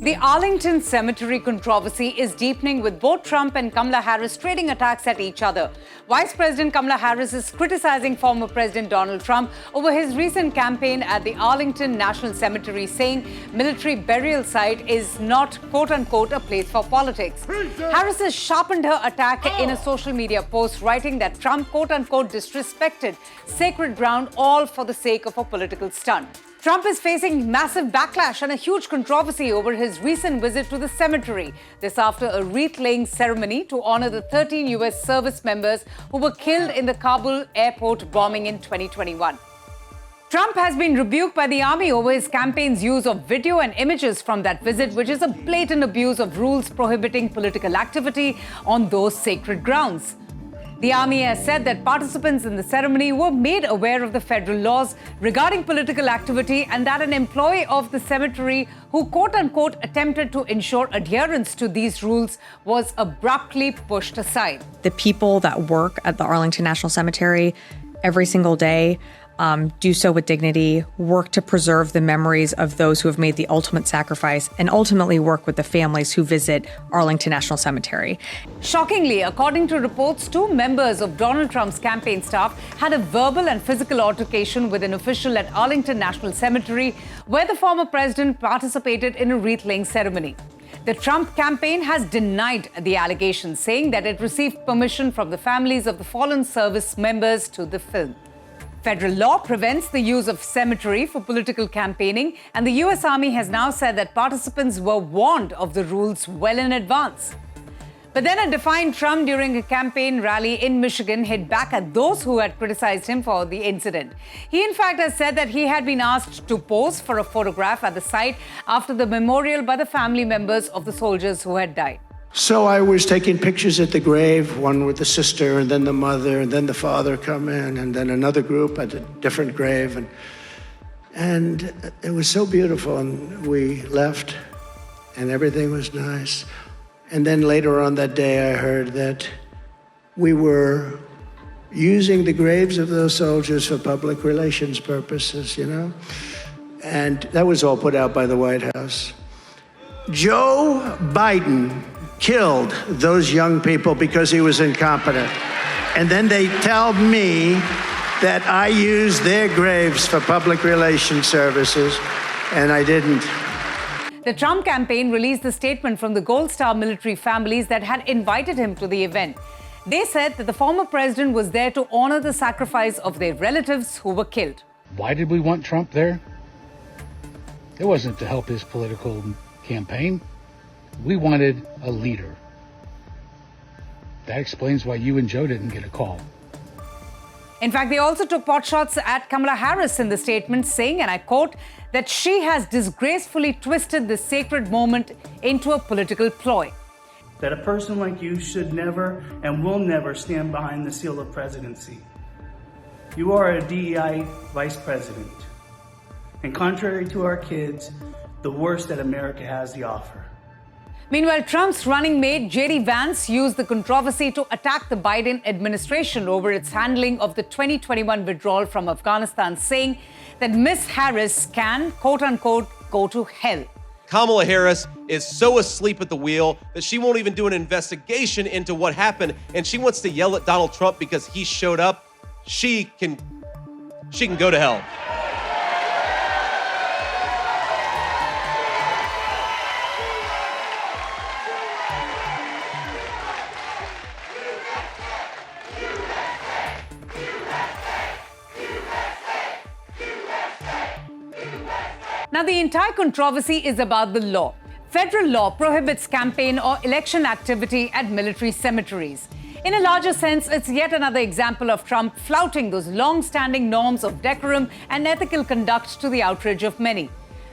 The Arlington Cemetery controversy is deepening, with both Trump and Kamala Harris trading attacks at each other. Vice President Kamala Harris is criticizing former President Donald Trump over his recent campaign at the Arlington National Cemetery, saying military burial site is not, quote-unquote, a place for politics. Harris has sharpened her attack in a social media post, writing that Trump, quote-unquote, disrespected sacred ground, all for the sake of a political stunt. Trump is facing massive backlash and a huge controversy over his recent visit to the cemetery. This after a wreath-laying ceremony to honor the 13 U.S. service members who were killed in the Kabul airport bombing in 2021. Trump has been rebuked by the army over his campaign's use of video and images from that visit, which is a blatant abuse of rules prohibiting political activity on those sacred grounds. The army has said that participants in the ceremony were made aware of the federal laws regarding political activity and that an employee of the cemetery who, quote-unquote, attempted to ensure adherence to these rules was abruptly pushed aside. The people that work at the Arlington National Cemetery every single day do so with dignity, work to preserve the memories of those who have made the ultimate sacrifice, and ultimately work with the families who visit Arlington National Cemetery. Shockingly, according to reports, 2 members of Donald Trump's campaign staff had a verbal and physical altercation with an official at Arlington National Cemetery, where the former president participated in a wreath-laying ceremony. The Trump campaign has denied the allegations, saying that it received permission from the families of the fallen service members to the film. Federal law prevents the use of cemetery for political campaigning, and the U.S. Army has now said that participants were warned of the rules well in advance. But then a defiant Trump during a campaign rally in Michigan hit back at those who had criticized him for the incident. He, in fact, has said that he had been asked to pose for a photograph at the site after the memorial by the family members of the soldiers who had died. So I was taking pictures at the grave, one with the sister and then the mother and then the father come in and then another group at a different grave. And it was so beautiful, and we left and everything was nice. And then later on that day I heard that we were using the graves of those soldiers for public relations purposes, you know? And that was all put out by the White House. Joe Biden killed those young people because he was incompetent. And then they tell me that I used their graves for public relations services, and I didn't. The Trump campaign released a statement from the Gold Star military families that had invited him to the event. They said that the former president was there to honor the sacrifice of their relatives who were killed. Why did we want Trump there? It wasn't to help his political campaign. We wanted a leader. That explains why you and Joe didn't get a call. In fact, they also took potshots at Kamala Harris in the statement, saying, and I quote, that she has disgracefully twisted this sacred moment into a political ploy. That a person like you should never and will never stand behind the seal of presidency. You are a DEI vice president. And contrary to our kids, the worst that America has to offer. Meanwhile, Trump's running mate, J.D. Vance, used the controversy to attack the Biden administration over its handling of the 2021 withdrawal from Afghanistan, saying that Ms. Harris can, quote-unquote, go to hell. Kamala Harris is so asleep at the wheel that she won't even do an investigation into what happened, and she wants to yell at Donald Trump because he showed up. She can go to hell. Now, the entire controversy is about the law. Federal law prohibits campaign or election activity at military cemeteries. In a larger sense, it's yet another example of Trump flouting those long-standing norms of decorum and ethical conduct to the outrage of many.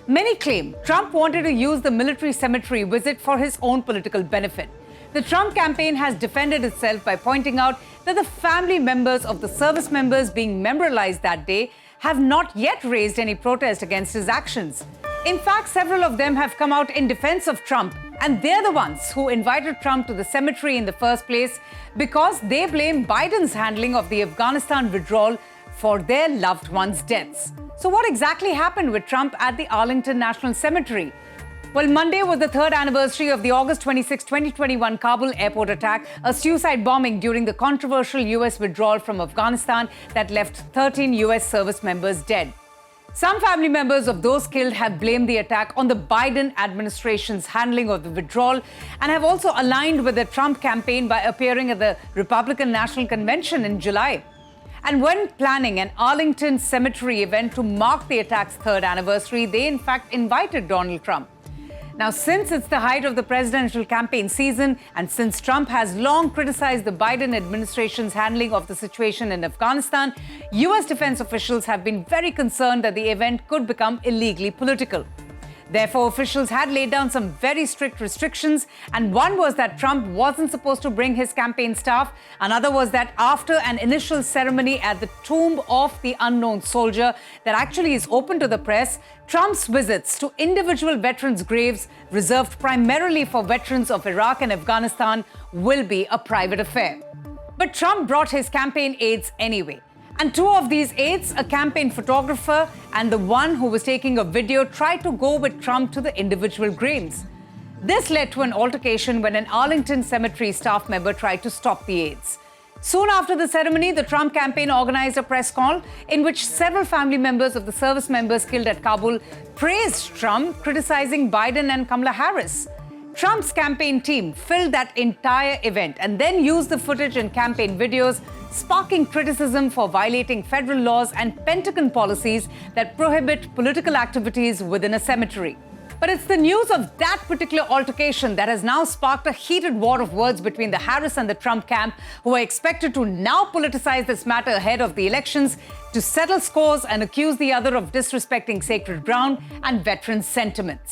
Many claim Trump wanted to use the military cemetery visit for his own political benefit. The Trump campaign has defended itself by pointing out that the family members of the service members being memorialized that day have not yet raised any protest against his actions. In fact, several of them have come out in defense of Trump, and they're the ones who invited Trump to the cemetery in the first place because they blame Biden's handling of the Afghanistan withdrawal for their loved ones' deaths. So what exactly happened with Trump at the Arlington National Cemetery? Well, Monday was the third anniversary of the August 26, 2021 Kabul airport attack, a suicide bombing during the controversial US withdrawal from Afghanistan that left 13 US service members dead. Some family members of those killed have blamed the attack on the Biden administration's handling of the withdrawal and have also aligned with the Trump campaign by appearing at the Republican National Convention in July. And when planning an Arlington Cemetery event to mark the attack's third anniversary, they in fact invited Donald Trump. Now, since it's the height of the presidential campaign season, and since Trump has long criticized the Biden administration's handling of the situation in Afghanistan, US defense officials have been very concerned that the event could become illegally political. Therefore, officials had laid down some very strict restrictions, and one was that Trump wasn't supposed to bring his campaign staff. Another was that after an initial ceremony at the tomb of the unknown soldier that actually is open to the press, Trump's visits to individual veterans' graves reserved primarily for veterans of Iraq and Afghanistan will be a private affair. But Trump brought his campaign aides anyway. And two of these aides, a campaign photographer and the one who was taking a video, tried to go with Trump to the individual graves. This led to an altercation when an Arlington Cemetery staff member tried to stop the aides. Soon after the ceremony, the Trump campaign organized a press call in which several family members of the service members killed at Kabul praised Trump, criticizing Biden and Kamala Harris. Trump's campaign team filmed that entire event and then used the footage in campaign videos, sparking criticism for violating federal laws and Pentagon policies that prohibit political activities within a cemetery. But it's the news of that particular altercation that has now sparked a heated war of words between the Harris and the Trump camp, who are expected to now politicize this matter ahead of the elections to settle scores and accuse the other of disrespecting sacred ground and veterans' sentiments.